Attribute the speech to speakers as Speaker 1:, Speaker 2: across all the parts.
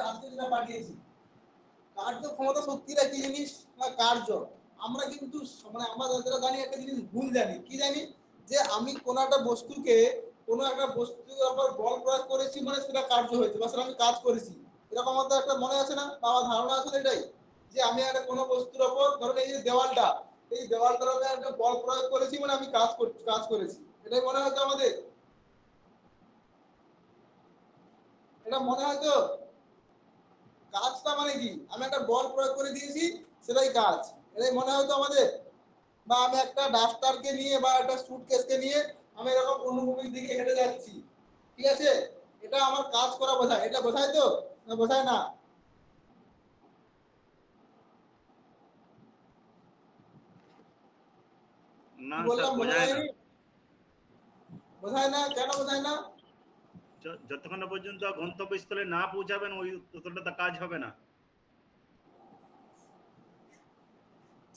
Speaker 1: আজকে যেটা পাঠিয়েছি, কার্য ক্ষমতা শক্তিটা কি জিনিস না কার্য। আমরা কিন্তু মানে আমরা যারা জানি একটা জিনিস ভুল জানি, কি জানি যে আমি কোনো একটা বস্তুকে কোনো একটা বস্তুর উপর বল প্রয়োগ করেছি মানে সেটা কার্য হয়েছে বা সেটা আমি কাজ করেছি, এরকম আমাদের একটা মনে আছে না বা আমার ধারণা আছে এটাই যে আমি একটা কোনো বস্তুর উপর ধরুন এই যে দেওয়ালটা, এই দেওয়ালটার উপর একটা বল প্রয়োগ করেছি মানে আমি কাজ করেছি, এটাই মনে হচ্ছে আমাদের। এটা মনে হয় তো কাজটা মানে কি আমি একটা বল প্রয়োগ করে দিয়েছি সেটাই কাজ, এটাই মনে হয় তো আমাদের। বা আমি একটা ডাস্টারকে নিয়ে বা একটা সুটকেসকে নিয়ে আমি এরকম অনুভূমির দিকে হেঁটে যাচ্ছি, ঠিক আছে, এটা আমার কাজ করা বোঝায়, এটা বোঝায় তো না বোঝায় না?
Speaker 2: না
Speaker 1: কি
Speaker 2: স্যার
Speaker 1: বললাম বোঝা
Speaker 2: বোঝায় না।
Speaker 1: যায়নি? বোঝায় না, কেন বোঝায় না?
Speaker 2: যতক্ষণ না পর্যন্ত গন্তব্যস্থলে না পৌঁছাবেন ওই ততটা কাজ হবে না।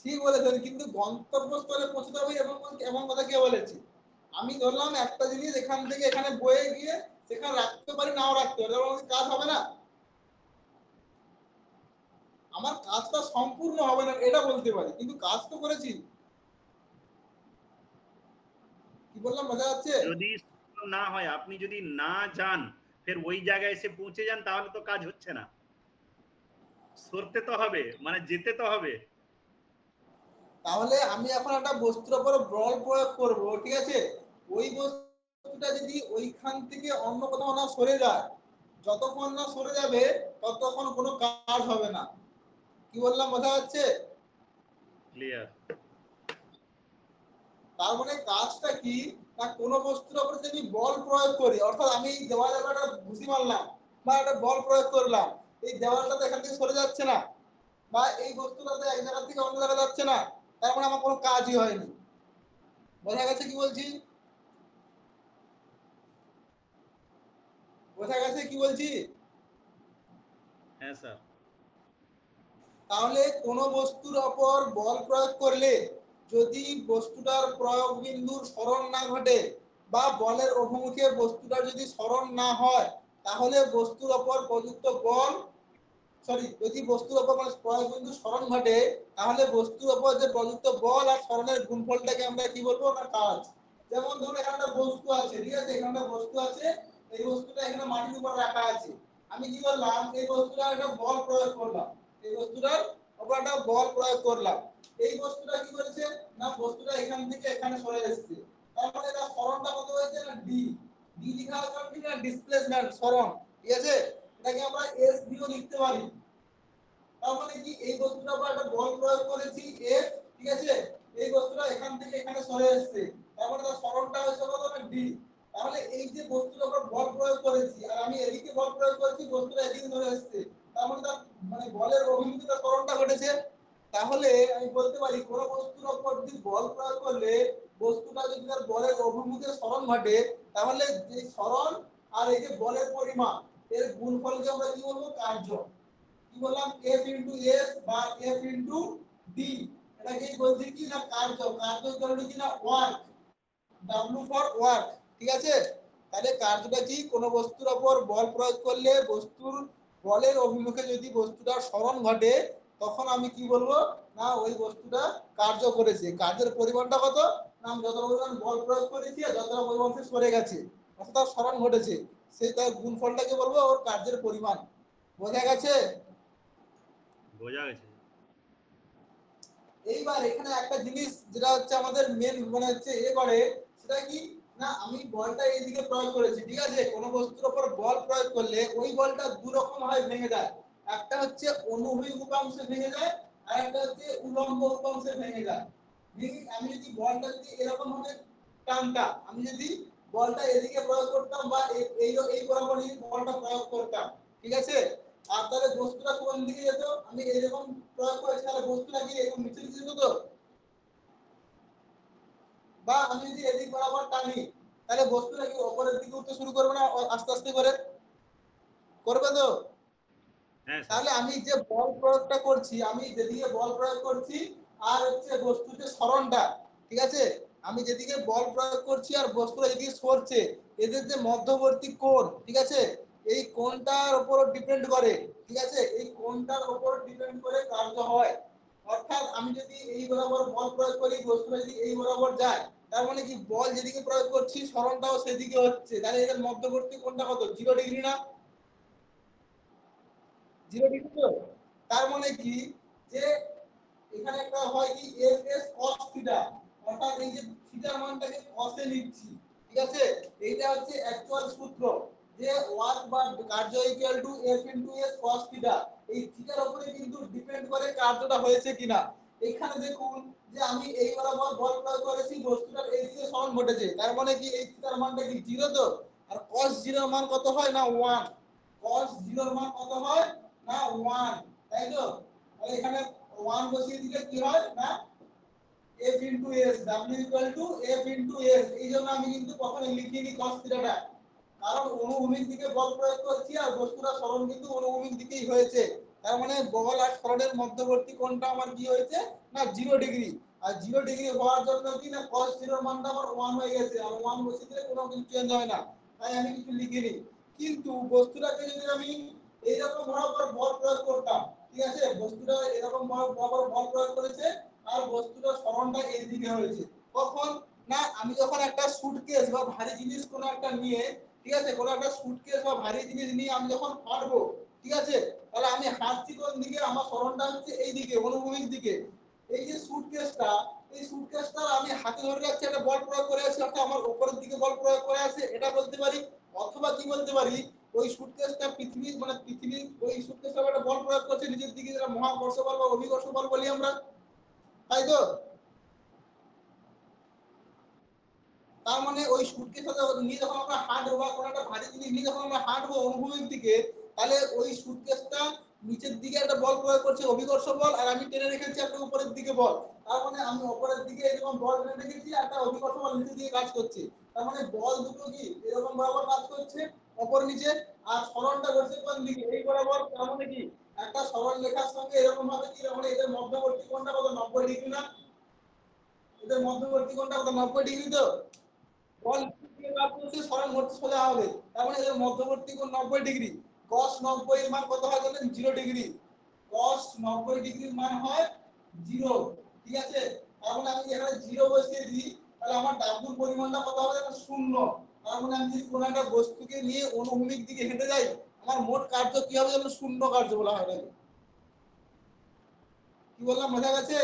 Speaker 1: ঠিক বলেছেন, কিন্তু গন্তব্যস্থলে পৌঁছতে হবে এবং এমন কথা কে বলেছে? আমি ধরলাম একটা জিনিস এখান থেকে এখানে বয়ে গিয়ে সেখানে রাখতে পারি নাও রাখতে পারি, কাজ হবে না, আমার কাজটা সম্পূর্ণ হবে না এটা বলতে পারি, কিন্তু কাজ তো করেছি। কি বললাম বোঝা যাচ্ছে?
Speaker 2: যদি না হয়, আপনি যদি না যান ফের ওই জায়গায় এসে পৌঁছে যান তাহলে তো কাজ হচ্ছে না। সরতে তো হবে, মানে যেতে তো হবে।
Speaker 1: তাহলে আমি এখন একটা বস্তুর উপর বল প্রয়োগ করব, ঠিক আছে, ওই বস্তুটা যদি ওইখান থেকে অন্য কোথাও না সরে যায়, যতক্ষণ না সরে যাবে ততক্ষণ কোনো কাজ হবে না। কি বললাম বোঝা যাচ্ছে?
Speaker 2: ক্লিয়ার।
Speaker 1: তার মানে কাজটা কি না কোনো বস্তুর উপর যদি আমি বল প্রয়োগ করি, অর্থাৎ আমি দেওয়ালে একটা ঘুষি মারলাম বা একটা বল প্রয়োগ করলাম, এই দেওয়ালটা তো এখান থেকে সরে যাচ্ছে না বা এই বস্তুটা তো এক জায়গা থেকে অন্য জায়গায় যাচ্ছে না, তার মানে আমার কোনো কাজই হয়নি। বোঝা গেছে কি বলছি? বোঝা গেছে কি বলছি?
Speaker 2: হ্যাঁ স্যার।
Speaker 1: তাহলে কোনো বস্তুর উপর বল প্রয়োগ করলে যদি বস্তুটার প্রয়োগ বিন্দুর সরণ না ঘটে বা বলের অভিমুখে বস্তুটার যদি সরণ না হয়, তাহলে বস্তুর উপর প্রযুক্ত বল যদি বস্তুর উপর মানে প্রয়োগ বিন্দু সরণ ঘটে, তাহলে বস্তুর উপর যে প্রযুক্ত বল আর সরণের গুণফলটাকে আমরা কি বলবো না কাজ। যেমন ধরুন এখানে একটা বস্তু আছে, ঠিক আছে, এখানে একটা বস্তু আছে, এই বস্তুটা এখানে মাটির উপর রাখা আছে, আমি কি করলাম এই বস্তুটা একটা বল প্রয়োগ করলাম, এই বস্তুটার উপর একটা বল প্রয়োগ করলাম, এই বস্তুটা কি করেছে না বস্তুটা এখান থেকে এখানে সরে এসেছে, তার মানে এটা সরণটা কত হয়েছে না ডি। ডি লেখা আছে কি না ডিসপ্লেসমেন্ট সরণ, ঠিক আছে, এটাকে আমরা এস দিও লিখতে পারি। তার মানে কি এই বস্তুটার উপর একটা বল প্রয়োগ করেছি এফ, ঠিক আছে, এই বস্তুটা এখান থেকে এখানে সরে এসেছে, তার মানে তার সরণটা হচ্ছে কত না ডি। তাহলে এই যে বস্তুটার উপর বল প্রয়োগ করেছি আর আমি এদিকে বল প্রয়োগ করেছি, বস্তুটা এদিকে সরে এসেছে, তার মানে তার মানে বলের অভিমুখে তার সরণটা ঘটেছে। তাহলে আমি বলতে পারি কোন বস্তুর উপর যদি বল প্রয়োগ করলে বস্তুটা যদি তার বলের অভিমুখে সরণ ঘটে, তাহলে যে সরণ আর এই যে বলের পরিমাণ এর গুণফলকে আমরা কি বলবো কার্য। কি বললাম F into S বা F into D, এটাকে বলছি কি না কার্য, কার্য ইকুয়াল কি না ওয়ার্ক, W ফর ওয়ার্ক, ঠিক আছে। তাহলে কার্যটা কি কোন বস্তুর উপর বল প্রয়োগ করলে বস্তুর বলের অভিমুখে যদি বস্তুটার সরণ ঘটে, তখন আমি কি বলবো না ওই বস্তুটা কার্য করেছে, কার্যের পরিমাণটা কত না আমি যত পরিমাণ বল প্রয়োগ করেছি আর যতটা পরিমাণ সে সরে গেছে অর্থাৎ তার সরণ ঘটেছে, সেই তার গুণফলটাকে বলবো ওর কার্যের পরিমাণ। বোঝা গেছে?
Speaker 2: বোঝা গেছে।
Speaker 1: এইবার এখানে একটা জিনিস যেটা হচ্ছে আমাদের মেন মানে হচ্ছে করে সেটা কি না আমি বলটা এইদিকে প্রয়োগ করেছি, ঠিক আছে, কোন বস্তুর উপর বল প্রয়োগ করলে ওই বলটা দু রকম ভাবে ভেঙে যায়, একটা হচ্ছে অনুভূমিক উপাংশে ভেঙে যায় আর একটা হচ্ছে উল্লম্ব উপাংশে ভেঙে যায়। আমি যদি বলটা যদি এরকম ভাবে টানতাম, আমি যদি বলটা এদিকে প্রয়োগ করতাম বা এই এই বরাবর যদি বলটা প্রয়োগ করতাম, ঠিক আছে, আর তাহলে বস্তুটা কোন দিকে যেত, আমি এরকম প্রয়োগ করেছি তাহলে বস্তুটা কি এরকম নিচে দিকে যেত, বা আমি যদি এদিক বরাবর টানি তাহলে বস্তুটা কি উপরের দিকে উঠতে শুরু করবে না আস্তে আস্তে করে, করবে তো?
Speaker 2: হ্যাঁ স্যার।
Speaker 1: তাহলে আমি যে বল প্রয়োগটা করছি, আমি যেদিকে বল প্রয়োগ করছি আর হচ্ছে বস্তুর যে সরণটা, ঠিক আছে, আমি যেদিকে বল প্রয়োগ করছি আর বস্তুটা যেদিকে সরছে, এদের যে মধ্যবর্তী কোণ, ঠিক আছে, এই কোণটার উপর ডিপেন্ড করে, ঠিক আছে, এই কোণটার উপর ডিপেন্ড করে কার্য হয়। অর্থাৎ আমি যদি এই বরাবর বল প্রয়োগ করি, বস্তুটা যদি এই বরাবর যায়, তার মানে কি বল যেদিকে প্রয়োগ করছি সরণটাও সেদিকে হচ্ছে, তাহলে এর মধ্যবর্তী কোণটা কত, 0 ডিগ্রি না? 0 ডিগ্রি তো? তার মানে কি যে এখানে একটা হয় কি এস এস cos থিটা, অর্থাৎ এই যে থিটার মানটাকে cos এ নিচ্ছি, ঠিক আছে, এইটা হচ্ছে অ্যাকচুয়াল সূত্র যে ওয়ার্ক বা কার্য equal to F into S cos theta. এই থিটার উপরে কিন্তু ডিপেন্ড করে কার্যটা হয়েছে কিনা। এখানে দেখুন যে আমি এই বরাবর বল প্রয়োগ করেছি, বস্তুটার এই দিকে সরণ ঘটেছে, তার মানে কি এই থিটার মানটা কি 0 তো? আর cos 0 এর মান কত হয় না 1, cos 0 এর মান কত হয় না 1, তাই তো? তাহলে এখানে 1 বসিয়ে দিলে কি হয় না f into s, w equal to f into s। এই জন্য আমি কিন্তু কখনো লিখিনি cos থিটাটা, কারণ অনুভূমিক দিকে বল প্রয়োগ করছি আর বস্তুটা সরণ কিন্তু অনুভূমিক দিকেই হয়েছে। তার মানে বল আর সরণের মধ্যবর্তী কোণটা আমার কি হয়েছে না 0 ডিগ্রি। আর 0 ডিগ্রি হওয়ার জন্য কি না cos 0 এর মানটা আমার 1 হয়ে গেছে, আর 1 বসিয়ে দিলে কোনো কিছু চেঞ্জ হয় না, তাই আমি কিছু লিখিনি। কিন্তু বস্তুটাকে যদি আমি এইরকম বরাবর বল প্রয়োগ করতাম, ঠিক আছে, বস্তুটা এরকম বরাবর বল প্রয়োগ করেছে আর বস্তুটার সরণটা এই দিকে হয়েছে, কখন না আমি যখন একটা সুটকেস বা ভারী জিনিস কোনো একটা নিয়ে, ঠিক আছে, কোনো একটা সুটকেস বা ভারী জিনিস নিয়ে আমি যখন হাঁটবো, ঠিক আছে, তাহলে আমি হাঁটছি কোন দিকে, আমার সরণটা হচ্ছে এই দিকে অনুভূমিক দিকে। এই যে সুটকেসটা, এই সুটকেসটা আমি হাতে ধরে রাখছি, একটা বল প্রয়োগ করে আছি, অর্থাৎ আমার উপরের দিকে বল প্রয়োগ করে আছে, এটা বলতে পারি। অথবা কি বলতে পারি, ওই সুটকেসটা পৃথিবী মানে পৃথিবী ওই সুটকেসটা একটা বল প্রয়োগ করছে নিজের দিকে, যেটা মহাকর্ষ বল বা অভিকর্ষ বল বলি আমরা, তাই তো? তার মানে ওই সুটকেসটা নিয়ে যখন আমরা হাঁটবো বা কোনো একটা ভারী জিনিস নিয়ে যখন আমরা হাঁটবো অনুভূমিক দিকে, তাহলে ওই সুটকেসটা নিচের দিকে একটা বল প্রয়োগ করছে অভিকর্ষ বল, আর আমি টেনে রেখেছি একটা উপরের দিকে বল। তার মানে আমি উপরের দিকে এরকম বল টেনে রেখেছি, একটা অভিকর্ষ বল নিচের দিকে কাজ করছে। তার মানে বল দুটো কি এরকম বরাবর কাজ করছে উপর নিচে, আর সরণটা ঘটছে কোন দিকে এই বরাবর। তার মানে কি একটা সরল রেখার সঙ্গে এরকম ভাবে কি, মানে এদের মধ্যবর্তী কোণটা কত, 90 ডিগ্রি না? এদের মধ্যবর্তী কোণটা কত, 90 ডিগ্রি তো? বল দিকে কাজ করছে, সরণ ঘটছে সোজা হবে, তার মানে এর মধ্যবর্তী কোণ 90 ডিগ্রি। cos 90 এর মান কত হয় জানেন, 0 ডিগ্রি। cos 90 ডিগ্রির মান হয় 0, ঠিক আছে। তার মানে আমি এখানে 0 বসিয়ে দিই, তাহলে আমার w পরিমাণটা কত হবে না 0। তার মানে আমি যদি কোনো একটা বস্তুকে নিয়ে অনুভূমিক দিকে হেঁটে যাই, আমার মোট কার্য কি হবে জানেন, শূন্য কার্য বলা হয় এটাকে। কি বললাম বোঝা গেছে?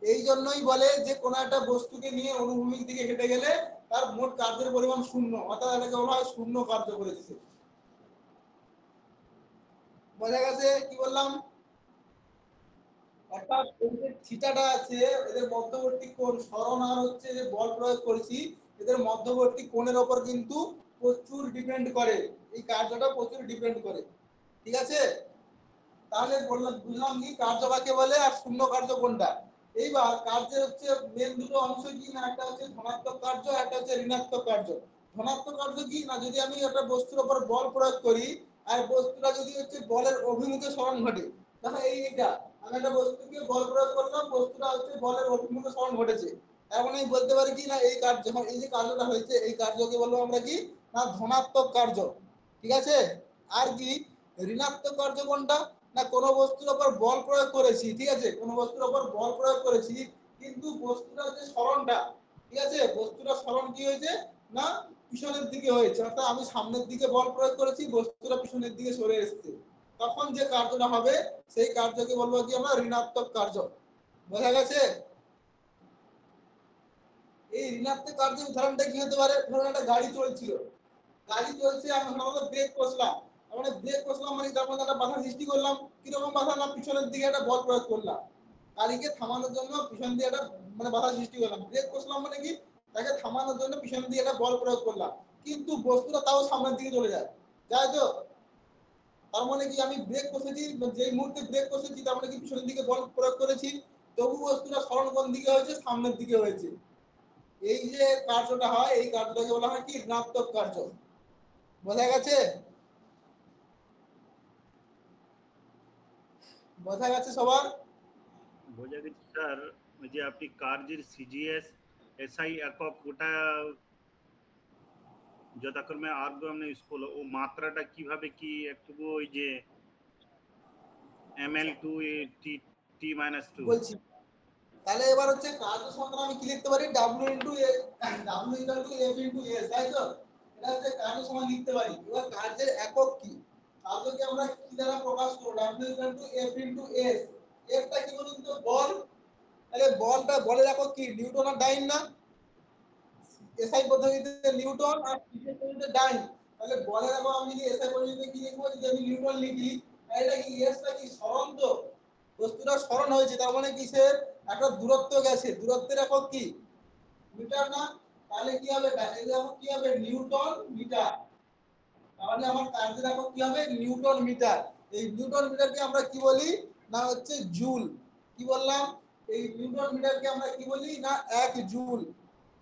Speaker 1: এই জন্যই বলে যে কোনো একটা বস্তুকে নিয়ে অনুভূমিক দিকে হেঁটে গেলে তার মোট কার্যের পরিমাণ শূন্য, অর্থাৎ এটাকে বলা হয় শূন্য কার্য করেছে। বোঝা গেছে কি বললাম? অর্থাৎ এই যে থিটাটা আছে, এদের মধ্যবর্তী কোণ সরণ আর হচ্ছে যে বল প্রয়োগ করেছি, এদের মধ্যবর্তী কোণের উপর কিন্তু প্রচুর ডিপেন্ড করে, এই কার্যটা প্রচুর ডিপেন্ড করে, ঠিক আছে। তাহলে বললাম বুঝলাম কি কার্য কাকে বলে আর শূন্য কার্য কোনটা। এইবার কার্যের হচ্ছে মেন দুটো অংশ কি না, একটা হচ্ছে ধনাত্মক কার্য, একটা হচ্ছে ঋণাত্মক কার্য। ধনাত্মক কার্য কি না, যদি আমি একটা বস্তুর উপর বল প্রয়োগ করি আর বস্তুটা যদি হচ্ছে বলের অভিমুখে সরণ ঘটে, তাহলে এইটা আমি একটা বস্তুকে বল প্রয়োগ করলাম, বস্তুটা হচ্ছে বলের অভিমুখে সরণ ঘটেছে, তার মানে আমি বলতে পারি কি না এই কার্য, এই যে কার্যটা হয়েছে এই কার্যকে বলবো আমরা কি না ধনাত্মক কার্য, ঠিক আছে। আর কি ঋণাত্মক কার্য কোনটা না, কোনো বস্তুর উপর বল প্রয়োগ করেছি, ঠিক আছে, কোনো বস্তুর উপর বল প্রয়োগ করেছি, কিন্তু বস্তুটার যে সরণটা, ঠিক আছে, বস্তুটার সরণ কি হয়েছে না পিছনের দিকে হয়েছে, অর্থাৎ আমি সামনের দিকে বল প্রয়োগ করেছি, বস্তুটা পিছনের দিকে সরে এসেছে, তখন যে কার্যটা হবে সেই কার্যকে বলবো কি আমরা ঋণাত্মক কার্য। বোঝা গেছে? এই ঋণাত্মক কার্যের উদাহরণটা কি হতে পারে, ধরুন একটা গাড়ি চলছিল, গাড়ি চলছে, আমি সাধারণত ব্রেক কষলাম, মানে ব্রেক কষলাম মানে তার মধ্যে একটা বাধা সৃষ্টি করলাম, কিরকম বাধা না পিছনের দিকে একটা বল প্রয়োগ করলাম, গাড়িকে থামানোর জন্য পিছন দিয়ে একটা মানে বাধা সৃষ্টি করলাম। ব্রেক কষলাম মানে কি তাকে থামানোর জন্য পিছন দিয়ে একটা বল প্রয়োগ করলাম, কিন্তু বস্তুটা তাও সামনের দিকে চলে যায়, যায় তো? তার মানে কি আমি ব্রেক কষেছি, যেই মুহূর্তে ব্রেক কষেছি তার মানে কি পিছনের দিকে বল প্রয়োগ করেছি, তবু বস্তুটা সরণ কোন দিকে হয়েছে, সামনের দিকে হয়েছে। এই যে কার্যটা হয় এই কার্যটাকে বলা হয় কি ঋণাত্মক কার্য। বোঝা গেছে? বোঝা গেছে সবার?
Speaker 2: বোঝা গেছে স্যার। ওই যে আপনি কার্যের সিজিএস এসআই একক ওটা যথাক্রমে আর্গন স্কুল ও মাত্রাটা কিভাবে কি একটু ওই যে ml2 টি টি মাইনাস টু।
Speaker 1: বলছি, তাহলে এবার হচ্ছে কার্য সংখ্যা আমি কি লিখতে পারি, w into a, w equal to f into s, তাই তো? এটা হচ্ছে কার্য সংখ্যা লিখতে পারি। এবার কার্যের একক কি, কার্যকে আমরা কি দ্বারা প্রকাশ করব, w equal to f into s। এরটা কি বলুন তো, বল। তাহলে বলের একক কি, নিউটন আর ডাইন না? এসআই পদ্ধতিতে নিউটন আর পিসি পদ্ধতিতে ডাইন। তাহলে বলের একক আমি যদি এসআই পদ্ধতিতে কি লিখবো, যদি আমি নিউটন লিখি, তাহলে কি এসটা কি সরণ, তো বস্তুটা সরণ হয়েছে, তার মানে কিসের একটা দূরত্ব গেছে, দূরত্বের একক কি, মিটার না? তাহলে কি হবে, এর একক কি হবে, নিউটন মিটার। তাহলে আমার কার্যের একক কি হবে, নিউটন মিটার। এই নিউটন মিটারকে আমরা কি বলি না, হচ্ছে জুল। কি বললাম, এই নিউটন মিটারকে আমরা কি বলি না, 1 জুল।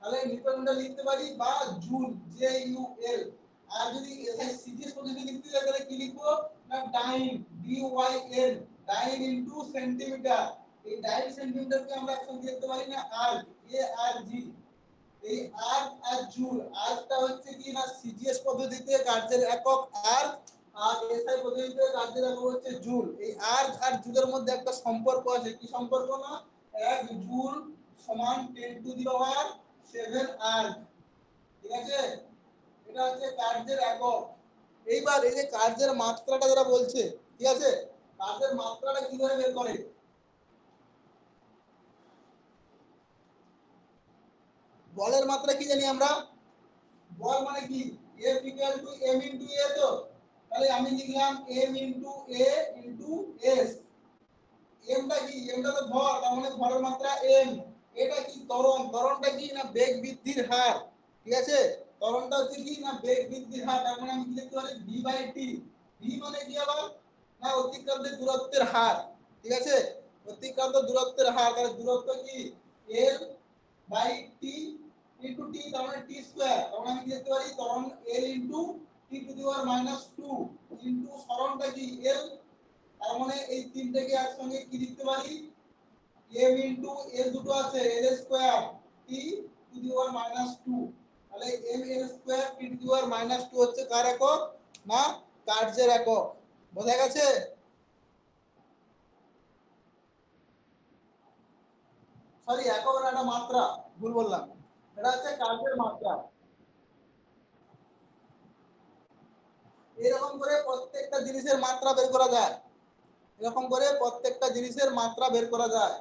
Speaker 1: তাহলে নিউটন মিটার লিখতে পারি বা জুল, জে ইউ এল। আর যদি সিজিএস পদ্ধতি লিখতে যাই তাহলে কি লিখবো না, ডাইন, ডি ওয়াই এন, ডাইন ইনটু সেন্টিমিটার। এই ডাইন সেন্টিমিটারকে আমরা একসঙ্গে লিখতে পারি না, আর, এ আর জি। এই আর্ক আর জুল, আর্কটা হচ্ছে কি না সিজিএস পদ্ধতিতে কার্যের একক আর্ক, আর এসআই পদ্ধতিতে কার্যের একক হচ্ছে জুল। এই আর্ক আর জুলের মধ্যে একটা সম্পর্ক আছে, কি সম্পর্ক না, 1 জুল সমান 10 টু দি পাওয়ার 7 আর্ক। ঠিক আছে, এটা হচ্ছে কার্যের একক। এইবার এই যে কার্যের মাত্রাটা যারা বলছে, ঠিক আছে, কার্যের মাত্রাটা কিভাবে বের করে, বলের মাত্রা কি জানি আমরা, বল মানে কি, F equal to m into a, তো তাহলে আমি লিখলাম m into a into s। m টা কি, m টা তো ভর, তার মানে ভরের মাত্রা m। এটা কি ত্বরণ, ত্বরণটা কি না বেগ বৃদ্ধির হার। ঠিক আছে, ত্বরণটা হচ্ছে কি না বেগ বৃদ্ধির হার, তার মানে আমি কি লিখতে পারি v বাই t। v মানে কি আবার না অতিক্রান্ত দূরত্বের হার। ঠিক আছে, অতিক্রান্ত দূরত্বের হার, তাহলে দূরত্ব কি l by t into t, তার মানে t স্কয়ার। তার মানে আমি কি লিখতে পারি ত্বরণ l into t to the power minus 2 into সরণটা কি l, তার মানে এই তিনটাকে একসঙ্গে কি লিখতে পারি, m ইনটু l দুটো আছে l square t to the power minus 2। তাহলে m l square t to the power minus 2 হচ্ছে কার একক না কার্যের একক। বোঝা গেছে? সরি, একক না, এটা মাত্রা, ভুল বললাম, এটা হচ্ছে কার্যের মাত্রা। এরকম করে প্রত্যেকটা জিনিসের মাত্রা বের করা যায়, এরকম করে প্রত্যেকটা জিনিসের মাত্রা বের করা যায়।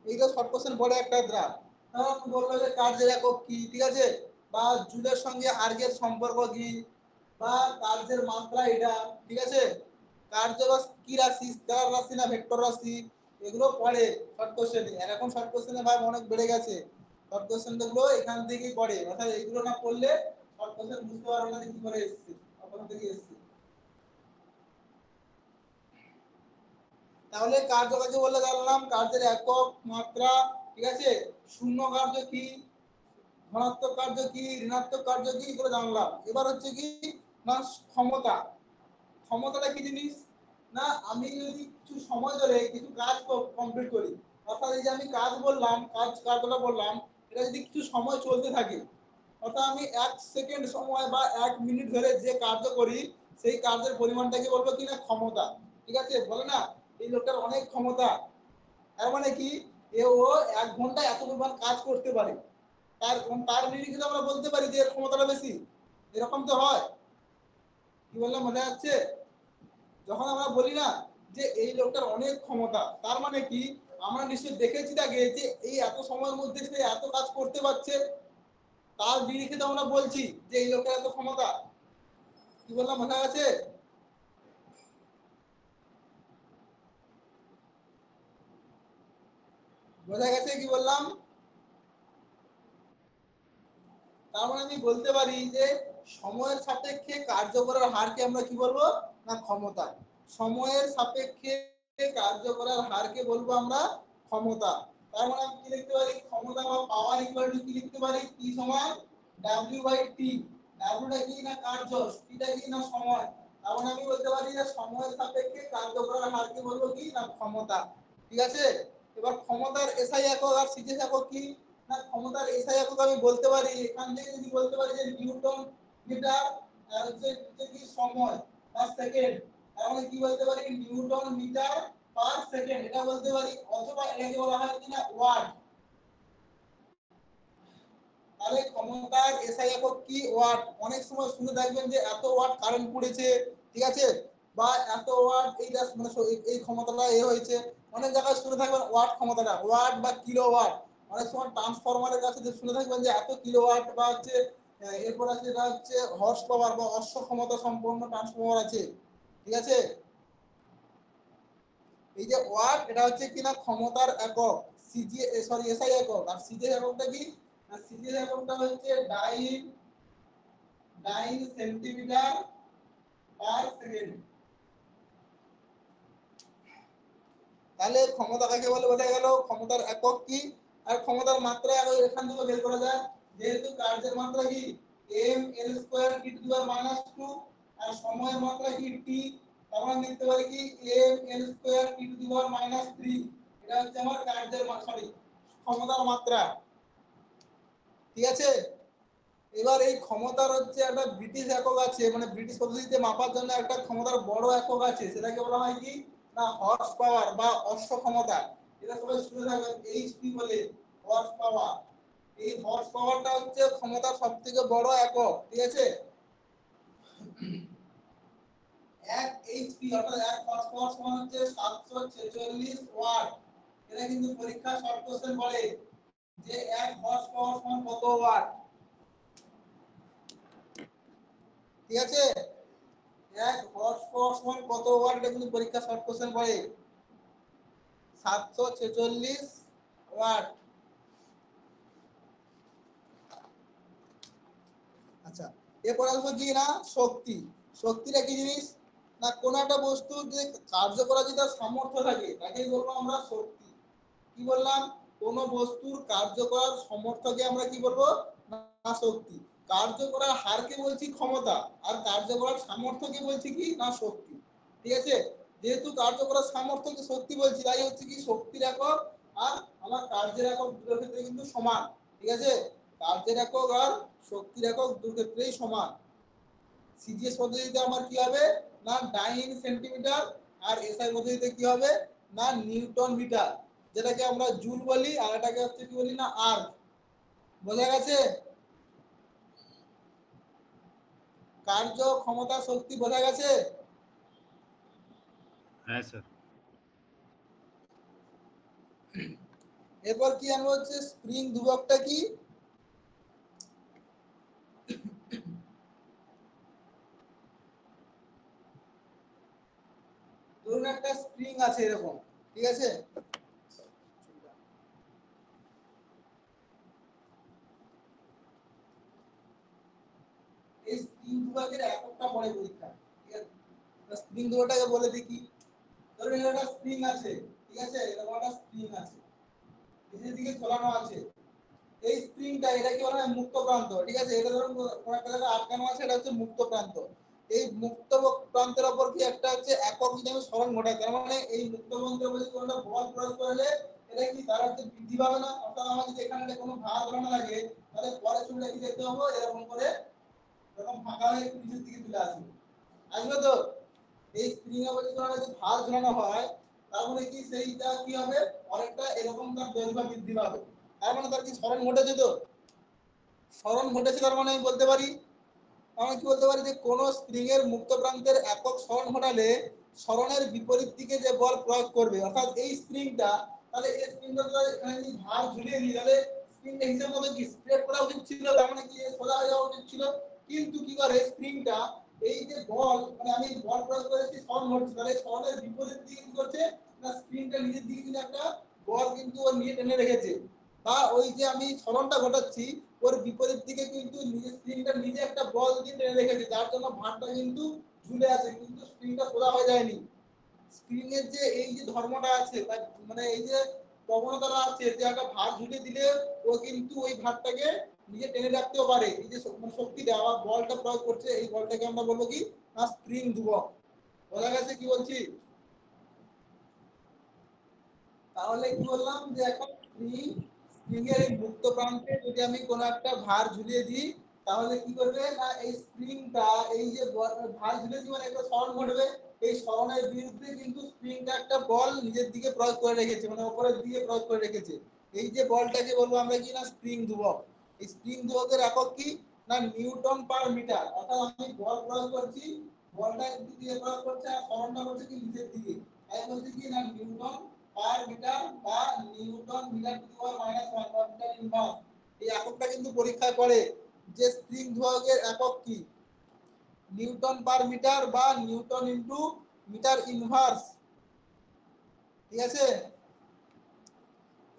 Speaker 1: এইটা শর্ট কোশ্চেন পড়ে একটা দ্রাব, তখন বললো যে কার্যের একক কি, ঠিক আছে, বা জুলের সঙ্গে আর্গের সম্পর্ক কি, বা কার্যের মাত্রা এটা, ঠিক আছে, কার্য বা কি রাশি, স্কেলার রাশি না ভেক্টর রাশি, এগুলো পড়ে শর্ট কোশ্চেনে। আর এখন শর্ট কোশ্চেনে ভাই অনেক বেড়ে গেছে, শর্ট কোশ্চেন গুলো এখান থেকেই পড়ে, অর্থাৎ এগুলো না পড়লে শর্ট কোশ্চেন বুঝতে পারবে না কি করে এসেছে, কখন থেকে এসেছে। তাহলে কার্য কাকে বলে জানলাম, কার্যের একক, মাত্রা, ঠিক আছে, শূন্য কার্য কি, ধনাত্মক কার্য কি, ঋণাত্মক কার্য কি, এগুলো জানলাম। এবার হচ্ছে কি না ক্ষমতা। ক্ষমতাটা কি জিনিস না, আমি যদি কিছু সময় ধরে কিছু কাজ কমপ্লিট করি, অর্থাৎ এই যে আমি কাজ বললাম, কাজটা বললাম, এটা যদি কিছু সময় চলতে থাকে, অর্থাৎ আমি 1 সেকেন্ড সময় বা 1 মিনিট ধরে যে কার্য করি, সেই কার্যের পরিমাণটাকে বলবো কি না ক্ষমতা। ঠিক আছে, বলে না এই লোকটার অনেক ক্ষমতা, তার মানে কি ও 1 ঘন্টায় এত পরিমাণ কাজ করতে পারে, তার নিরিখে আমরা বলতে পারি যে এর ক্ষমতাটা বেশি। এরকম তো হয়, কি বললাম মনে যাচ্ছে? যখন আমরা বলি না যে এই লোকটার অনেক ক্ষমতা, তার মানে কি আমরা নিশ্চয়ই দেখেছি তাকে যে এই এত সময়ের মধ্যে সে এত কাজ করতে পারছে, তার নিরিখে তো আমরা বলছি যে এই লোকের এত ক্ষমতা। কি বললাম মনে আছে? বোঝা গেছে কি বললাম? তার মানে আমি বলতে পারি যে সময়ের সাপেক্ষে কার্য করার হারকে আমরা কি বলবো না ক্ষমতা। সময়ের সাপেক্ষে কার্য করার হারকে বলবো আমরা ক্ষমতা। তার মানে আমি কি লিখতে পারি, ক্ষমতা বা পাওয়ার ইকুয়াল টু কি লিখতে পারি, P সমান W বাই T। W টা কি না কার্য, T টা কি না সময়। তার মানে আমি বলতে পারি যে সময়ের সাপেক্ষে কার্য করার হারকে বলবো কি না ক্ষমতা। ঠিক আছে, এবার ক্ষমতার এসআই একক আর সিজিএস একক কি, না ক্ষমতার এসআই একক আমি বলতে পারি এখান থেকে যদি বলতে পারি যে নিউটন মিটার হচ্ছে কি সময় বা সেকেন্ড, তাহলে কি বলতে পারি নিউটন মিটার পার সেকেন্ড এটা বলতে পারি, অথবা এটাকে বলা হয় কিনা ওয়াট। তাহলে ক্ষমতার এসআই একক কি ওয়াট। অনেক সময় শুনে থাকবেন যে এত ওয়াট কারেন্ট পড়েছে, ঠিক আছে, বা এত ওয়াট এইটা মানে এই ক্ষমতাটা হয়েছে, অনেক জায়গায় শুনে থাকবেন ওয়াট ক্ষমতাটা ওয়াট বা কিলো ওয়াট। অনেক সময় ট্রান্সফরমারের কাছে যে শুনে থাকবেন যে এত কিলো ওয়াট বা হচ্ছে এরপর আছে যেটা হচ্ছে হর্স পাওয়ার বা অশ্ব ক্ষমতা সম্পন্ন ট্রান্সফরমার আছে, ঠিক আছে। এই যে ওয়াট এটা হচ্ছে কিনা ক্ষমতার একক, সিজি সরি এসআই একক। আর সিজি এককটা কি, আর সিজি এককটা হচ্ছে ডাইন সেন্টিমিটার পার সেকেন্ড। তাহলে ক্ষমতা কাকে বলে বোঝা গেল, ক্ষমতার একক কি আর ক্ষমতার মাত্রা এখান থেকে বের করা যায়। যেহেতু কার্যের মাত্রা কি m l square T two the power minus 2 আর সময়ের মাত্রা কি t, তখন লিখতে পারি কি m l square T two the power minus 3। এটা হচ্ছে আমার কার্যের সরি ক্ষমতার মাত্রা, ঠিক আছে। এবার এই ক্ষমতার হচ্ছে একটা ব্রিটিশ একক আছে, মানে ব্রিটিশ পদ্ধতিতে মাপার জন্য একটা ক্ষমতার বড় একক আছে, সেটাকে বলা হয় কি না হর্স পাওয়ার বা অশ্ব ক্ষমতা। এটা সবাই শুনে থাকবেন এইচপি বলে, হর্স পাওয়ার। এই হর্স পাওয়ারটা হচ্ছে ক্ষমতার সবথেকে বড় একক, ঠিক আছে। এক এইচপি অর্থাৎ এক হর্স পাওয়ার সমান হচ্ছে 746 ওয়াট। এটা কিন্তু পরীক্ষা শর্ট কোশ্চেন বলে যে এক হর্স পাওয়ার সমান কত ওয়াট, ঠিক আছে। এক হর্স পাওয়ার সমান কত ওয়াট, এটা কিন্তু পরীক্ষা শর্ট কোশ্চেন পড়ে 746 ওয়াট। আচ্ছা, এরপর আসবো কি না শক্তি। শক্তিটা কি জিনিস না কোন একটা বস্তুর যে কার্য করার যে তার সামর্থ্য থাকে তাকেই বলবো আমরা শক্তি। কি বললাম, কোন বস্তুর কার্য করার সামর্থ্যকে আমরা কি বলবো না শক্তি। কার্য করার হারকে বলছি ক্ষমতা, আর কার্য করার সামর্থ্যকে বলছি কি না শক্তি, ঠিক আছে। যেহেতু কার্য করার সামর্থ্যকে শক্তি বলছি, তাই হচ্ছে কি শক্তির একক আর আমার কার্যের একক দুটোর ক্ষেত্রে কিন্তু সমান, ঠিক আছে। কার্যের একক আর শক্তির একক দুটোর ক্ষেত্রেই সমান। সিজিএস পদ্ধতিতে আমার কি হবে না ডাইন সেন্টিমিটার, আর এসআই পদ্ধতিতে কি হবে না নিউটন মিটার, যেটাকে আমরা জুল বলি, আর এটাকে হচ্ছে কি বলি না আর্ক। বোঝা গেছে, কার্য ক্ষমতা শক্তি বোঝা গেছে।
Speaker 2: হ্যাঁ স্যার।
Speaker 1: এরপর কি আমরা হচ্ছে স্প্রিং ধ্রুবকটা কি, ধরুন একটা স্প্রিং আছে এরকম, ঠিক আছে। এই স্প্রিং ধ্রুবকের এককটা পড়ে পরীক্ষা, ঠিক আছে। স্প্রিং ধ্রুবকটাকে বলে দেখি। ধরুন একটা স্প্রিং আছে, ঠিক আছে, এরকম একটা স্প্রিং আছে, নিচের দিকে ঝোলানো আছে। এই স্প্রিংটা এটা কি বলা হয় মুক্ত প্রান্ত, ঠিক আছে। এটা ধরুন কোন একটা জায়গায় আটকানো আছে, এটা হচ্ছে মুক্ত প্রান্ত। এই মুক্ত প্রান্তের উপর কি একটা হচ্ছে একক যদি আমি সরণ ঘটাই, তার মানে এই মুক্ত প্রান্তের উপর যদি কোনো বল প্রয়োগ করলে এটা কি তার হচ্ছে বৃদ্ধি পাবে না। অর্থাৎ আমার যদি এখানে কোনো ভার ধরানো লাগে, তাহলে পরে ছবিটা কি দেখতে পাবো এরকম করে, এরকম ফাঁকা হয়ে একটু নিচের দিকে চলে আসবে, আসবে তো। এই স্প্রিং এ যদি কোনো ভার ঝোলানো হয়, তার মানে কি সেইটা কি হবে অনেকটা এরকম তার দৈর্ঘ্য বৃদ্ধি পাবে। তার মানে তার কি সরণ ঘটেছে, তো সরণ ঘটেছে, তার মানে আমি বলতে পারি, আমি কি বলতে পারি যে কোন স্প্রিং এর মুক্ত প্রান্তের একক সরণ ঘটালে সরণের বিপরীত দিকে যে বল প্রয়োগ করবে, অর্থাৎ এই স্প্রিংটা, তাহলে এই স্প্রিংটা এখানে যদি ভার ঝুলিয়ে দিই, তাহলে স্প্রিংটা হিসাব মতো কি স্ট্রেট করা উচিত ছিল, তার মানে কি সোজা হয়ে যাওয়া উচিত ছিল। কিন্তু কি করে স্প্রিংটা এই যে বল মানে আমি বল প্রয়োগ করেছি সরণ ঘটছে, তাহলে সরণের বিপরীত দিকে কি করছে না স্প্রিংটা নিজের দিকে কিন্তু একটা বল কিন্তু ও নিয়ে টেনে রেখেছে, বা ওই যে আমি সরণটা ঘটাচ্ছি ওর বিপরীত দিকে কিন্তু নিজে স্প্রিংটা নিজে একটা বল দিয়ে টেনে রেখেছে, যার জন্য ভারটা কিন্তু ঝুলে আছে, কিন্তু স্প্রিংটা সোজা হয়ে যায়নি। স্প্রিং এর যে এই যে ধর্মটা আছে, মানে এই যে প্রবণতাটা আছে যে একটা ভার ঝুলিয়ে দিলে ও কিন্তু ওই ভারটাকে নিজে টেনে রাখতেও পারে। এই যে শক্তি দেওয়া বলটা প্রয়োগ করছে, এই বলটাকে আমরা বলবো কি না স্প্রিং ধ্রুবক। বোঝা গেছে কি বলছি। তাহলে কি বললাম যে এখন স্প্রিং স্প্রিং এর এই মুক্ত প্রান্তে যদি আমি কোনো একটা ভার ঝুলিয়ে দিই তাহলে কি করবে না এই স্প্রিংটা এই যে ভার ঝুলিয়ে দিই মানে একটা সরণ ঘটবে, এই সরণের বিরুদ্ধে কিন্তু স্প্রিংটা একটা বল নিজের দিকে প্রয়োগ করে রেখেছে, মানে উপরের দিকে প্রয়োগ করে রেখেছে। এই যে বলটাকে বলবো আমরা কি না স্প্রিং ধ্রুবক। এই স্প্রিং ধ্রুবকের একক কি না নিউটন পার মিটার, অর্থাৎ আমি বল প্রয়োগ করছি, বলটা কিন্তু দিয়ে প্রয়োগ করছে আর সরণটা করছে কি নিচের দিকে, তাই বলছি কি না নিউটন পার মিটার বা নিউটন মিটার টু দি পাওয়ার -1 বা মিটার ইনভার্স। এই এককটা কিন্তু পরীক্ষায় পড়ে যে স্প্রিং ধ্রুবকের একক কি নিউটন পার মিটার বা নিউটন ইনটু মিটার ইনভার্স। ঠিক আছে,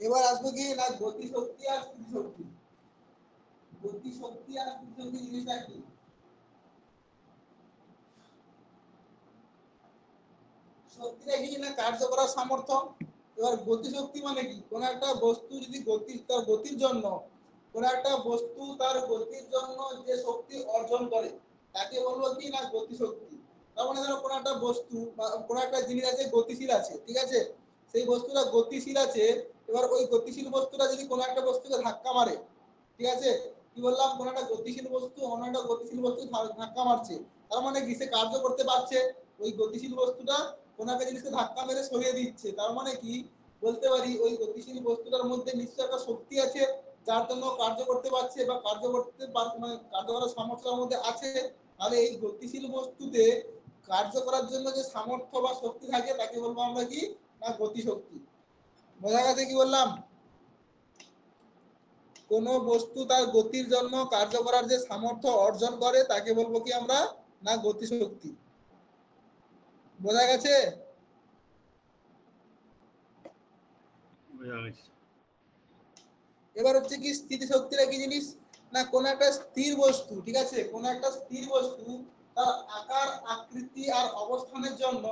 Speaker 1: এবার আসবে কি না গতি শক্তি আর স্থিতি শক্তি। গতি শক্তি আর স্থিতি শক্তি জিনিসটা কি? শক্তিটা কি না কার্য করার সামর্থ্য। এবার গতি শক্তি মানে কি কোন একটা বস্তু যদি গতি তার গতির জন্য কোন একটা বস্তু তার গতির জন্য যে শক্তি অর্জন করে তাকে বলবো কি না গতি শক্তি। তার মানে ধরো কোন একটা বস্তু বা কোন একটা জিনিস আছে গতিশীল আছে, ঠিক আছে, সেই বস্তুটা গতিশীল আছে, এবার ওই গতিশীল বস্তুটা যদি কোন একটা বস্তুকে ধাক্কা মারে, ঠিক আছে, কি বললাম কোন একটা গতিশীল বস্তু অন্য একটা গতিশীল বস্তু ধাক্কা মারছে, তার মানে কি সে কার্য করতে পারছে, ওই গতিশীল বস্তুটা কোন একটা জিনিসকে ধাক্কা মেরে সরিয়ে দিচ্ছে, তার মানে কি বলতে পারি ওই গতিশীল বস্তুটার মধ্যে নিশ্চয় একটা শক্তি আছে যার জন্য কার্য করতে পারছে বা কার্য করতে মানে কার্য করার সামর্থ্যের মধ্যে আছে। তাহলে এই গতিশীল বস্তুতে কার্য করার জন্য যে সামর্থ্য বা শক্তি থাকে তাকে বলবো আমরা কি না গতি শক্তি। বোঝা গেছে কি বললাম? কোন বস্তু তার গতির জন্য কার্য করার যে সামর্থ্য অর্জন করে তাকে বলবো কি আমরা না গতি শক্তি। বোঝা গেছে? এবার হচ্ছে কি স্থিতি শক্তিটা কি জিনিস না কোন একটা স্থির বস্তু, ঠিক আছে, কোন একটা স্থির বস্তু তার আকার আকৃতি আর অবস্থানের জন্য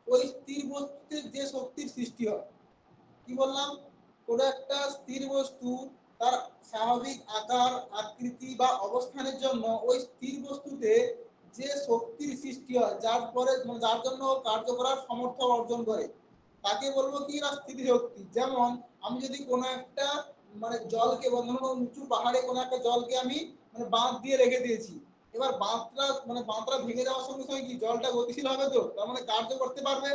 Speaker 1: ওই স্থির বস্তুতে যে শক্তির সৃষ্টি হয়। কি বললাম কোন একটা স্থির বস্তু তার স্বাভাবিক আকার আকৃতি বা অবস্থানের জন্য ওই স্থির বস্তুতে যে শক্তির সৃষ্টি হয় যার পরে যার জন্য কার্য করার সামর্থ্য অর্জন করে তাকে বলবো কি না স্থিতি শক্তি। যেমন আমি যদি কোনো একটা মানে জলকে ধরুন উঁচু পাহাড়ে কোনো একটা জলকে আমি মানে বাঁধ দিয়ে রেখে দিয়েছি, এবার বাঁধটা ভেঙে যাওয়ার সঙ্গে সঙ্গে কি জলটা গতিশীল হবে, তো তার মানে কার্য করতে পারবে,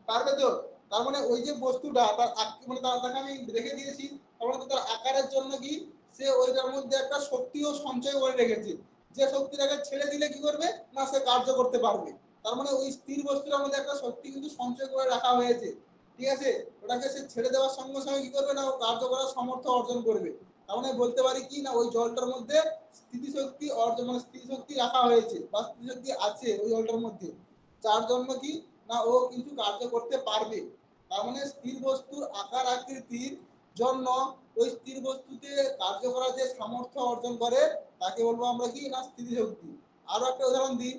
Speaker 1: পারবে তো। তার মানে ওই যে বস্তুটা তার মানে তাকে আমি রেখে দিয়েছি, তার মানে তার আকারের জন্য কি সে ওইটার মধ্যে একটা শক্তিও সঞ্চয় করে রেখেছে, যে শক্তিটাকে ছেড়ে দিলে কি করবে না সে কার্য করতে পারবে। তার মানে ওই স্থির বস্তুটার মধ্যে একটা শক্তি কিন্তু সঞ্চয় করে রাখা হয়েছে, ঠিক আছে, ওটাকে সে ছেড়ে দেওয়ার সঙ্গে সঙ্গে কি করবে না ও কার্য করার সামর্থ্য অর্জন করবে। তার মানে বলতে পারি কি না ওই জলটার মধ্যে স্থিতিশক্তি অর্জন মানে স্থিতিশক্তি রাখা হয়েছে বা স্থিতিশক্তি আছে ওই জলটার মধ্যে, যার জন্য কি না ও কিন্তু কার্য করতে পারবে। তার মানে স্থির বস্তুর আকার আকৃতির জন্য ওই স্থির বস্তুতে কার্য করার যে সামর্থ্য অর্জন করে তাকে বলবো আমরা কি না স্থিতিশক্তি। আরো একটা উদাহরণ দিই,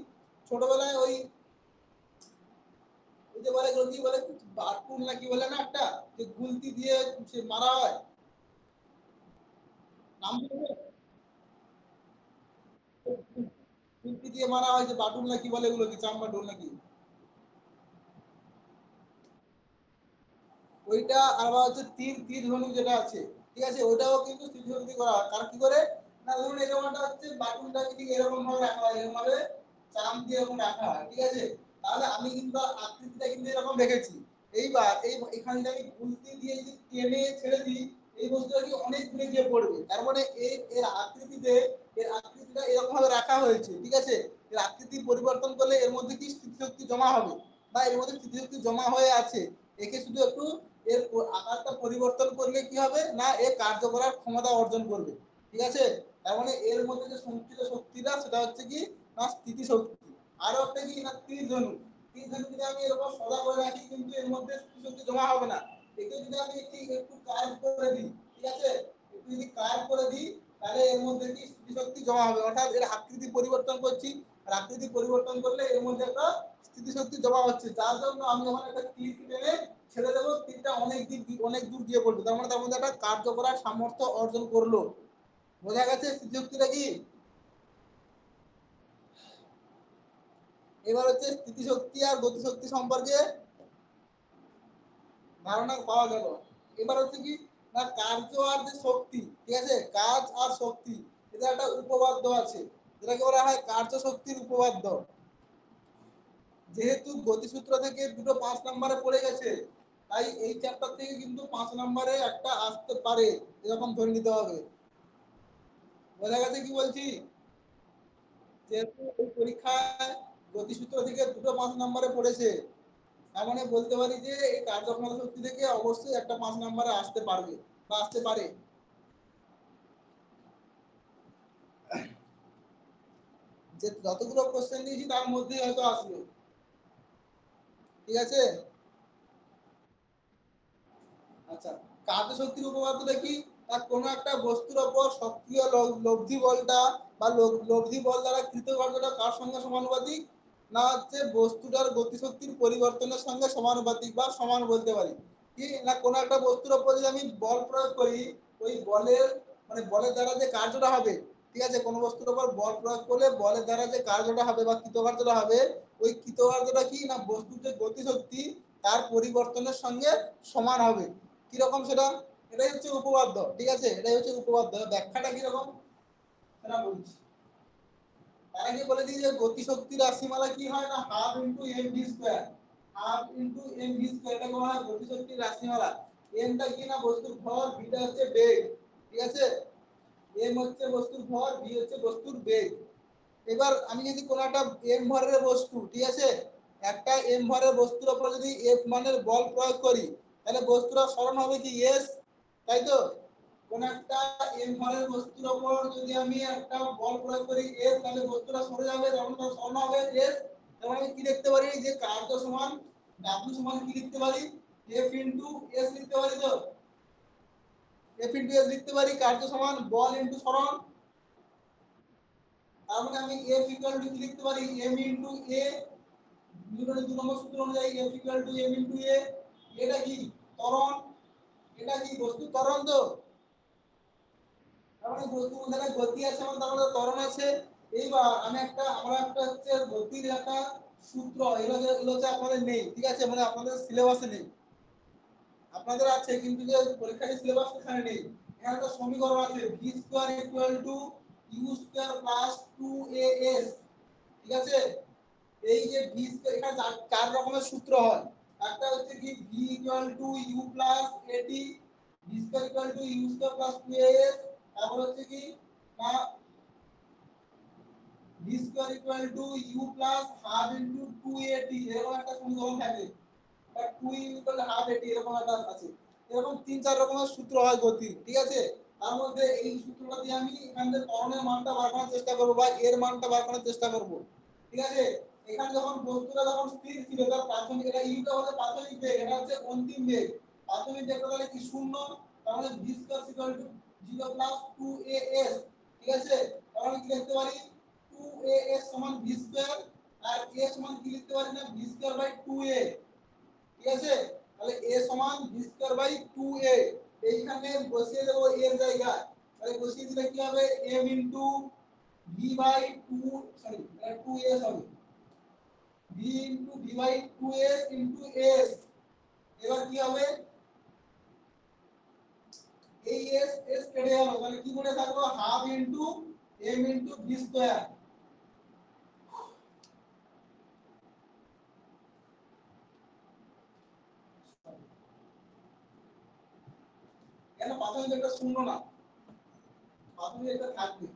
Speaker 1: ছোটবেলায় ওই যে বলে কি বলে বাটুল না কি বলে না একটা যে গুলতি দিয়ে সে মারা হয়, নাম গুলতি দিয়ে মারা হয় যে বাটুল না কি বলে এগুলো কি চাম্বা ঢোল নাকি ওইটা, আর হচ্ছে তীর তীর ধনুক যেটা আছে, ঠিক আছে, ওইটাও কিন্তু স্থিতিশক্তি করা হয়। কারণ কি করে না ধরুন এরকমটা হচ্ছে বাটুলটাকে ঠিক এরকম ভাবে রাখা হয়, এরকম ভাবে চাম দিয়ে এরকম রাখা হয়, ঠিক আছে, তাহলে আমি কিন্তু আকৃতিটা কিন্তু এরকম রেখেছি। এইবার এই এখানে যদি আমি গুলতি দিয়ে যদি টেনে ছেড়ে দিই এই বস্তুটা কি অনেক দূরে গিয়ে পড়বে, তার মানে এর আকৃতিতে এর আকৃতিটা এরকম ভাবে রাখা হয়েছে, ঠিক আছে, এর আকৃতি পরিবর্তন করলে এর মধ্যে কি স্থিতিশক্তি জমা হবে বা এর মধ্যে স্থিতিশক্তি জমা হয়ে আছে, একে শুধু একটু এর আকারটা পরিবর্তন করলে কি হবে না এর কার্য করার ক্ষমতা অর্জন করবে, ঠিক আছে। তার মানে এর মধ্যে যে সঞ্চিত শক্তিটা সেটা হচ্ছে কি না স্থিতি শক্তি। আরো একটা কি না তীর ধনুক, তীর ধনুক যদি আমি এরকম সদা করে রাখি কিন্তু এর মধ্যে স্থিতি শক্তি জমা হবে না, একে যদি আমি একটু কার্ভ করে দিই, ঠিক আছে, একটু যদি কার্ভ করে দিই তাহলে এর মধ্যে কি স্থিতি শক্তি জমা হবে, অর্থাৎ এর আকৃতি পরিবর্তন করছি আর আকৃতি পরিবর্তন করলে এর মধ্যে একটা স্থিতি শক্তি জমা হচ্ছে, যার জন্য আমি যখন একটা তীর টেনে ছেড়ে দেবো তীরটা অনেক দূর গিয়ে পড়বে, তার মানে তার মধ্যে একটা কার্য করার সামর্থ্য অর্জন করলো। বোঝা গেছে স্থিতিশক্তিটা কি? এবার হচ্ছে স্থিতিশক্তি আর গতিশক্তি সম্পর্কে ধারণা পাওয়া গেল। এবার হচ্ছে কি না কার্য আর যে শক্তি, ঠিক আছে, কাজ আর শক্তি, এটা একটা উপপাদ্য আছে যেটাকে বলা হয় কার্য শক্তির উপপাদ্য। যেহেতু গতিসূত্র থেকে দুটো 5 নম্বরে পড়ে গেছে, তাই এই চ্যাপ্টার থেকে কিন্তু 5 নম্বরে একটা আসতে পারে, এরকম ধরে নিতে হবে। বোঝা গেছে কি বলছি? যেহেতু এই পরীক্ষায় গতিসূত্র থেকে দুটো 5 নম্বরে পড়েছে, তার মানে বলতে পারি যে এই কার্যক্ষমতা শক্তি থেকে অবশ্যই একটা 5 নম্বরে আসতে পারবে বা আসতে পারে। যে যতগুলো কোশ্চেন দিয়েছি তার মধ্যেই হয়তো আসবে, ঠিক আছে। আচ্ছা, কার্য শক্তির উপপাদ্যটা কি? না কোনো একটা বস্তুর উপর সক্রিয় লব্ধি বলটা বা লব্ধি বল দ্বারা কৃত কার্যটা কার সঙ্গে সমানুপাতিক? না হচ্ছে বস্তুটার গতিশক্তির পরিবর্তনের সঙ্গে সমানুপাতিক বা সমান বলতে পারি। কি না কোনো একটা বস্তুর উপর যদি আমি বল প্রয়োগ করি, ওই বলের মানে বলের দ্বারা যে কার্যটা হবে, ঠিক আছে, কোনো বস্তুর উপর বল প্রয়োগ করলে বলের দ্বারা যে কার্যটা হবে বা কৃতকার্যটা হবে, ওই কৃতকার্যটা কি না বস্তুর যে গতিশক্তি তার পরিবর্তনের সঙ্গে সমান হবে। কিরকম সেটা? এটাই হচ্ছে উপপাদ্য, ঠিক আছে, এটাই হচ্ছে উপপাদ্য। ব্যাখ্যাটা কিরকম সেটা বলছি। তার আগে বলে দিই যে গতিশক্তির রাশিমালা কি হয় না half into M V square, half into M V square, এটা বলা হয় গতিশক্তির রাশিমালা। এমটা কি না বস্তুর ভর, ভিটা হচ্ছে বেগ, ঠিক আছে, এম হচ্ছে বস্তুর ভর, ভি হচ্ছে বস্তুর বেগ। এবার আমি যদি কোনো একটা এম ভরের বস্তু, ঠিক আছে, একটা এম ভরের বস্তুর উপর যদি এফ মানের বল প্রয়োগ করি, তাহলে বস্তুটা সরণ হবে কি এস, তাই তো। কোন একটা এম ভরের বস্তুর উপর যদি আমি একটা বল প্রয়োগ করি এফ, তাহলে বস্তুটা সরে যাবে, তখন সরণ হবে এস। তখন আমি কি লিখতে পারি যে কার্য সমান ডাব্লিউ সমান কি লিখতে পারি, এফ ইনটু এস লিখতে পারি তো, এফ ইনটু এস লিখতে পারি, কার্য সমান বল ইনটু সরণ। তার মানে আমি এফ ইকুয়াল টু কি লিখতে পারি, এম ইনটু এ, নিউটনের 2 নম্বর সূত্র অনুযায়ী F equal to M into A. এটা কি ত্বরণ, এটা কি বস্তু ত্বরণ তো, তার মানে বস্তু মধ্যে গতি আছে, মানে তার মধ্যে ত্বরণ আছে। এইবার আমি আমরা একটা হচ্ছে গতির একটা সূত্র, এগুলো হচ্ছে আপনাদের নেই, ঠিক আছে, মানে আপনাদের সিলেবাসে নেই, আপনাদের আছে কিন্তু যে পরীক্ষার সিলেবাস এখানে নেই। এখানে একটা সমীকরণ আছে V square equal to U square plus 2as, ঠিক আছে। এই যে ভি স্কয়ার, এখানে চার রকমের সূত্র হয়। একটা হচ্ছে কি V equal to U plus at, V square equal to U square plus 2as, তারপর হচ্ছে কি না V square equal to U plus half into 2at, এরকম একটা সমীকরণ থাকে, বা 2 ইকুয়াল হাফ এটি, এরকম একটা আছে। এরকম তিন চার রকমের সূত্র হয় গতির, ঠিক আছে। তার মধ্যে এই সূত্রটা দিয়ে আমি এখানে ত্বরণের মানটা বার করার চেষ্টা করব বা এর মানটা বার করার চেষ্টা করব, ঠিক আছে। এখানে যখন বস্তুটা যখন স্থির ছিল, তার প্রাথমিক, এটা ইউটা হচ্ছে প্রাথমিক বেগ, এটা হচ্ছে অন্তিম বেগ। প্রাথমিক বেগটা তাহলে কি শূন্য, তার মানে v square equal two 0 plus 2as, ঠিক আছে। তাহলে কি লিখতে পারি 2as সমান v স্কয়ার, আর a সমান কি লিখতে পারি না v স্কয়ার বাই 2a, ঠিক আছে। তাহলে a সমান v স্কয়ার বাই 2a, এইখানে বসিয়ে দেব a এর জায়গায়, তাহলে বসিয়ে দিলে কি হবে m ইনটু v বাই 2, সরি 2s হবে, v into v by 2s into s। এবার কি হবে, এই s s কেটে গেল, তাহলে কি মনে থাকলো হাফ ইনটু m ইনটু v স্কয়ার। কেন প্রাথমিক একটা শূন্য না, প্রাথমিক একটা থাকবে,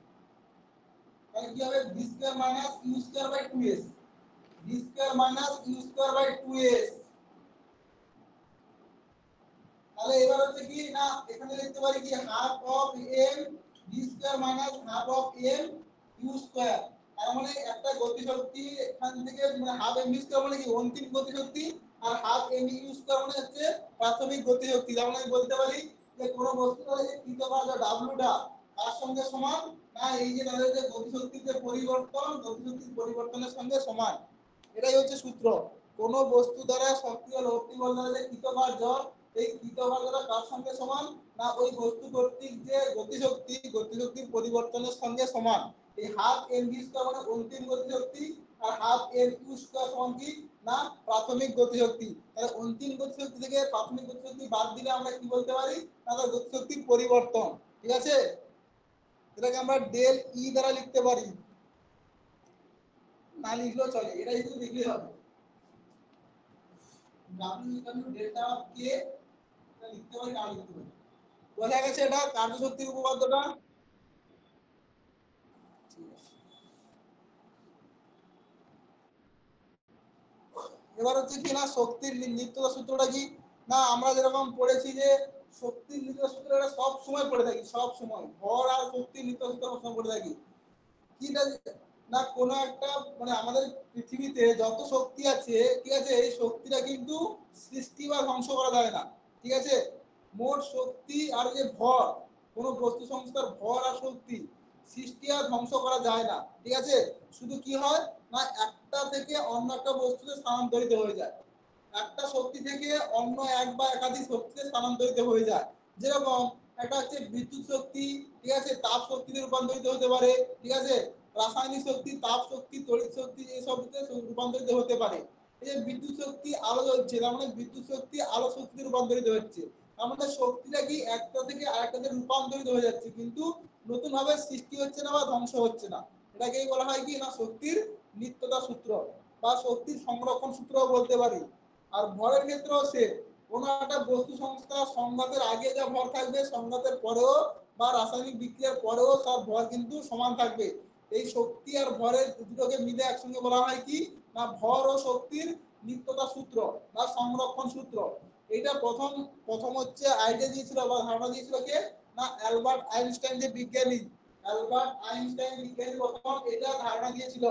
Speaker 1: তাহলে কি হবে v square minus u square by 2s, v square minus u square by 2s। তাহলে এবার হচ্ছে কি না এখানে লিখতে পারি কি half of m v square minus half of m u square. তার মানে একটা গতিশক্তি এখান থেকে মানে হাফ m v স্কয়ার মানে কি অন্তিম গতিশক্তি, আর হাফ m u স্কয়ার মানে হচ্ছে প্রাথমিক গতিশক্তি। যেমন আমি বলতে পারি যে কোন বস্তুর যে কৃতকার্য w টা তার সঙ্গে সমান না এই যে তাদের যে গতিশক্তির যে পরিবর্তন, গতিশক্তির পরিবর্তনের সঙ্গে সমান। এটাই হচ্ছে সূত্র। কোন বস্তু দ্বারা সক্রিয় লব্ধি বল দ্বারা যে কৃতকার্য, এই কৃতকার্যটা কার সঙ্গে সমান না ওই বস্তু কর্তৃক যে গতিশক্তি, গতিশক্তির পরিবর্তনের সঙ্গে সমান। এই হাফ এম ভি স্কয়ার মানে অন্তিম গতিশক্তি, আর হাফ এম ইউ স্কয়ার সমান কি না প্রাথমিক গতিশক্তি। তাহলে অন্তিম গতিশক্তি থেকে প্রাথমিক গতিশক্তি বাদ দিলে আমরা কি বলতে পারি না তার গতিশক্তির পরিবর্তন। ঠিক আছে, এটাকে আমরা ডেল ই দ্বারা লিখতে পারি, না লিখলেও চলে, এটা কিন্তু লিখলেই হবে। W ইকুয়াল ডেল্টা অফ কে, এটা লিখতে পারি না লিখতে পারি। বোঝা গেছে এটা কার্যশক্তির উপপাদ্যটা? এবার হচ্ছে কি না শক্তির নিত্যতা সূত্রটা কি না আমরা যেরকম পড়েছি যে শক্তির নিত্যতা সূত্রটা সব সময় পড়ে থাকি, সব সময় ভর আর শক্তির নিত্যতা সূত্র সব সময় পড়ে থাকি। কিটা না কোনো একটা মানে আমাদের পৃথিবীতে যত শক্তি আছে, ঠিক আছে, এই শক্তিটা কিন্তু সৃষ্টি বা ধ্বংস করা যায় না। ঠিক আছে, মোট শক্তি আর যে ভর, কোন বস্তু সংস্থার ভর আর শক্তি সৃষ্টি আর ধ্বংস করা যায় না। ঠিক আছে, শুধু কি হয় না একটা থেকে অন্য একটা বস্তুতে স্থানান্তরিত হয়ে যায়, একটা শক্তি থেকে অন্য এক বা একাধিক শক্তিতে স্থানান্তরিত হয়ে যায়। যেরকম একটা হচ্ছে বিদ্যুৎ শক্তি, ঠিক আছে, তাপ শক্তিতে রূপান্তরিত হতে পারে। ঠিক আছে, রাসায়নিক শক্তি, তাপ শক্তি, তড়িৎ শক্তি এই সবতে রূপান্তরিত হতে পারে। এই যে বিদ্যুৎ শক্তি আলো জ্বলছে, তার মানে বিদ্যুৎ শক্তি আলো শক্তিতে রূপান্তরিত হচ্ছে। আমাদের শক্তিটা কি একটা থেকে আরেকটাতে রূপান্তরিত হয়ে যাচ্ছে, কিন্তু নতুন ভাবে সৃষ্টি হচ্ছে না বা ধ্বংস হচ্ছে না। এটাকেই বলা হয় কি না শক্তির নিত্যতা সূত্র বা শক্তির সংরক্ষণ সূত্র বলতে পারি। আর ভরের ক্ষেত্রেও সে কোনো একটা বস্তু সংস্থা সংঘাতের আগে যা ভর থাকবে সংঘাতের পরেও বা রাসায়নিক বিক্রিয়ার পরেও সব ভর কিন্তু সমান থাকবে। এই শক্তি আর ভরের দুটোকে মিলে একসঙ্গে বলা হয় কি না ভর ও শক্তির নিত্যতা সূত্র বা সংরক্ষণ সূত্র। এটা প্রথম প্রথম হচ্ছে আইডিয়া দিয়েছিল বা ধারণা দিয়েছিল কে না অ্যালবার্ট আইনস্টাইন, যে বিজ্ঞানী অ্যালবার্ট আইনস্টাইন বিজ্ঞানী প্রথম এটা ধারণা দিয়েছিল।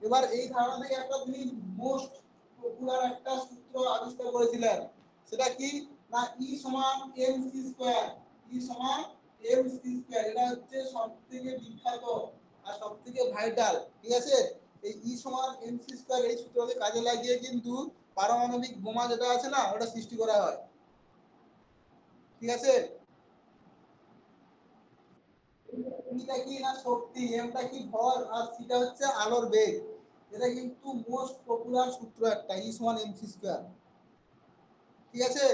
Speaker 1: এবার এই ধারণা থেকে একটা তিনি মোস্ট পপুলার একটা সূত্র আবিষ্কার করেছিলেন, সেটা কি না ই সমান এম সি স্কয়ার। ই সমান এম সি স্কয়ার, এটা হচ্ছে সবথেকে বিখ্যাত আর সবথেকে ভাইটাল। ঠিক আছে, এই ই সমান এম সি স্কয়ার এই সূত্রকে কাজে লাগিয়ে কিন্তু পারমাণবিক বোমা যেটা আছে না ওটা সৃষ্টি করা হয়। ঠিক আছে, ইটা কি না শক্তি, এমটা কি ভর, আর সিটা হচ্ছে আলোর বেগ। এটা কিন্তু মোস্ট পপুলার সূত্র একটা ই সমান এম সি স্কয়ার। ঠিক আছে,